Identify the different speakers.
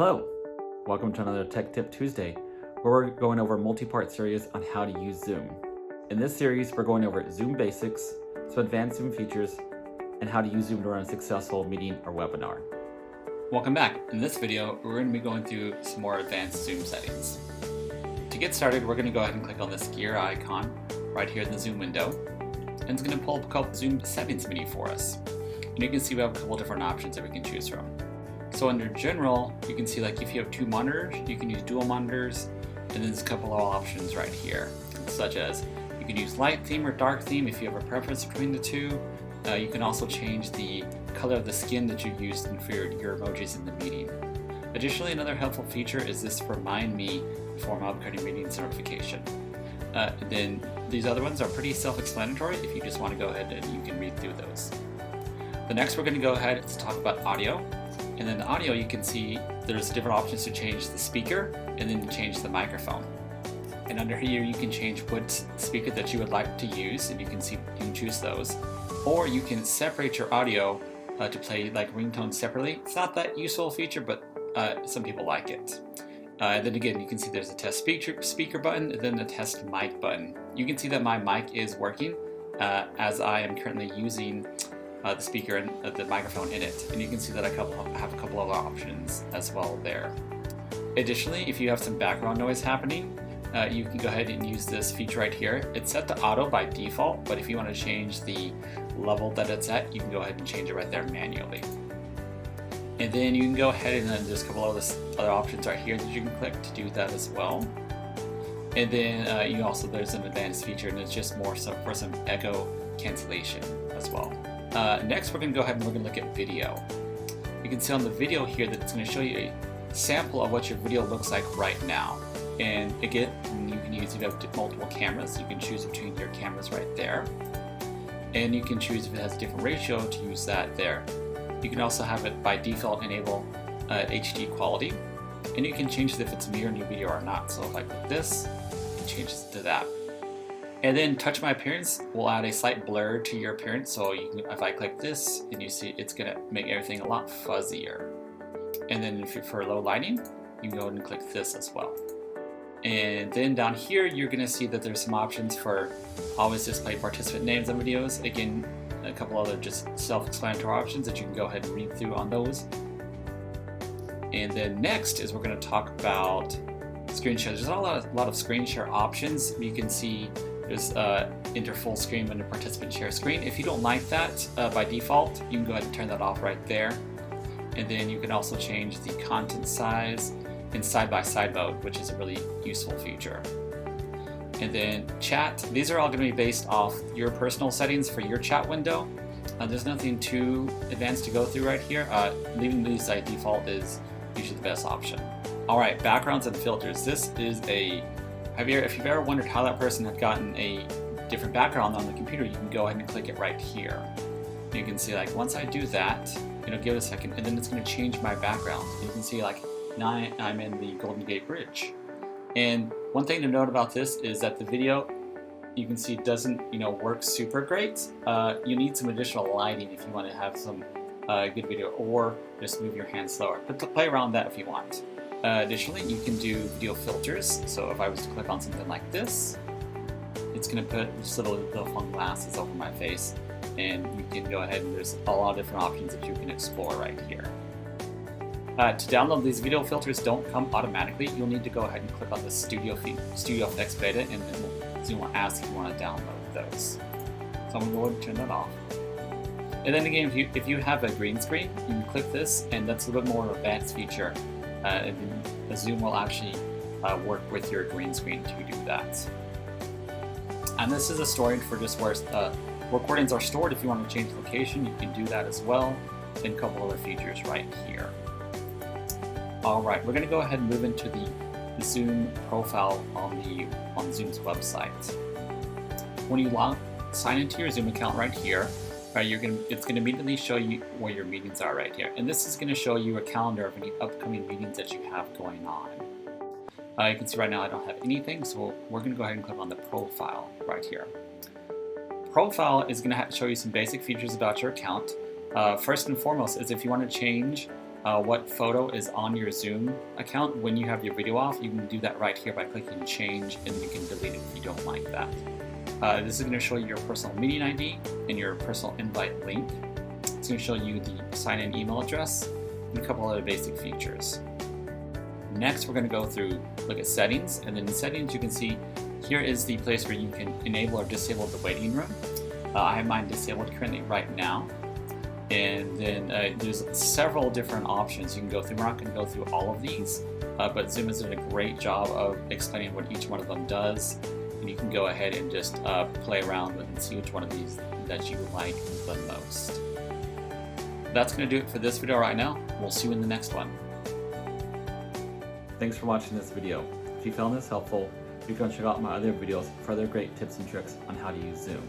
Speaker 1: Hello, welcome to another Tech Tip Tuesday, where we're going over a multi-part series on how to use Zoom. In this series, we're going over Zoom basics, some advanced Zoom features, and how to use Zoom to run a successful meeting or webinar. Welcome back. In this video, we're going to be going through some more advanced Zoom settings. To get started, we're going to go ahead and click on this gear icon right here in the Zoom window, and it's going to pull up a couple Zoom settings menu for us. And you can see we have a couple different options that we can choose from. So under general, you can see like if you have two monitors, you can use dual monitors, and there's a couple of options right here, such as you can use light theme or dark theme if you have a preference between the two. You can also change the color of the skin that you use for your emojis in the meeting. Additionally, another helpful feature is this Remind Me for my upcoming meetings notification. Then these other ones are pretty self-explanatory if you just want to go ahead and you can read through those. The next we're going to go ahead and talk about audio. And then the audio, you can see there's different options to change the speaker and then change the microphone. And under here, you can change what speaker that you would like to use, and you can choose those. Or you can separate your audio to play like ringtones separately. It's not that useful a feature, but some people like it. And then again, you can see there's a test speaker button and then a test mic button. You can see that my mic is working as I am currently using the speaker and the microphone in it, and you can see that I have a couple of options as well there. Additionally, if you have some background noise happening, you can go ahead and use this feature right here. It's set to auto by default, but if you want to change the level that it's at, you can go ahead and change it right there manually. And then you can go ahead and then there's a couple of other options right here that you can click to do that as well. And then there's an advanced feature, and it's just more so for some echo cancellation as well. Next, we're going to go ahead and we're going to look at video. You can see on the video here that it's going to show you a sample of what your video looks like right now. And again, you can use, if you have multiple cameras, you can choose between your cameras right there. And you can choose if it has a different ratio to use that there. You can also have it by default enable HD quality. And you can change if it's mirroring your video or not. So if I click this, it changes to that. And then Touch My Appearance will add a slight blur to your appearance. So if I click this, and you see it's going to make everything a lot fuzzier. And then if you're for low lighting, you can go ahead and click this as well. And then down here, you're going to see that there's some options for always display participant names on videos. Again, a couple other just self-explanatory options that you can go ahead and read through on those. And then next is we're going to talk about screen share. There's a lot of screen share options. You can see there's enter full screen under participant share screen. If you don't like that by default, you can go ahead and turn that off right there. And then you can also change the content size in side-by-side mode, which is a really useful feature. And then chat, these are all going to be based off your personal settings for your chat window. There's nothing too advanced to go through right here. Leaving these by default is usually the best option. All right, backgrounds and filters. This is if you've ever wondered how that person had gotten a different background on the computer, you can go ahead and click it right here. You can see like once I do that, give it a second, and then it's going to change my background. You can see like now I'm in the Golden Gate Bridge. And one thing to note about this is that the video, you can see doesn't work super great. You need some additional lighting if you want to have some good video, or just move your hand slower. But to play around that if you want. Additionally, you can do video filters. So if I was to click on something like this, it's going to put just little fun glasses over my face, and you can go ahead and there's a lot of different options that you can explore right here. To download these video filters don't come automatically. You'll need to go ahead and click on the Studio Effects Beta, and then Zoom will ask if you want to download those. So I'm going to go ahead and turn that off. And then again, if you have a green screen, you can click this, and that's a little bit more of an advanced feature. And Zoom will actually work with your green screen to do that. And this is a storage for just where recordings are stored. If you want to change location, you can do that as well. And a couple other features right here. All right, we're going to go ahead and move into the Zoom profile on Zoom's website. When you sign into your Zoom account right here, it's going to immediately show you where your meetings are right here. And this is going to show you a calendar of any upcoming meetings that you have going on. You can see right now I don't have anything, so we're going to go ahead and click on the profile right here. Profile is going to show you some basic features about your account. First and foremost is if you want to change
Speaker 2: what photo is on your Zoom account when you have your video off. You can do that right here by clicking change, and you can delete it if you don't like that. This is going to show you your personal meeting ID and your personal invite link. It's going to show you the sign-in email address and a couple other basic features. Next, we're going to go through, look at settings, and then in settings you can see here is the place where you can enable or disable the waiting room. I have mine disabled currently right now. And then there's several different options you can go through. We're not going to go through all of these, but Zoom has done a great job of explaining what each one of them does. And you can go ahead and just play around with and see which one of these that you like the most. That's going to do it for this video right now. We'll see you in the next one.
Speaker 1: Thanks for watching this video. If you found this helpful, you can check out my other videos for other great tips and tricks on how to use Zoom.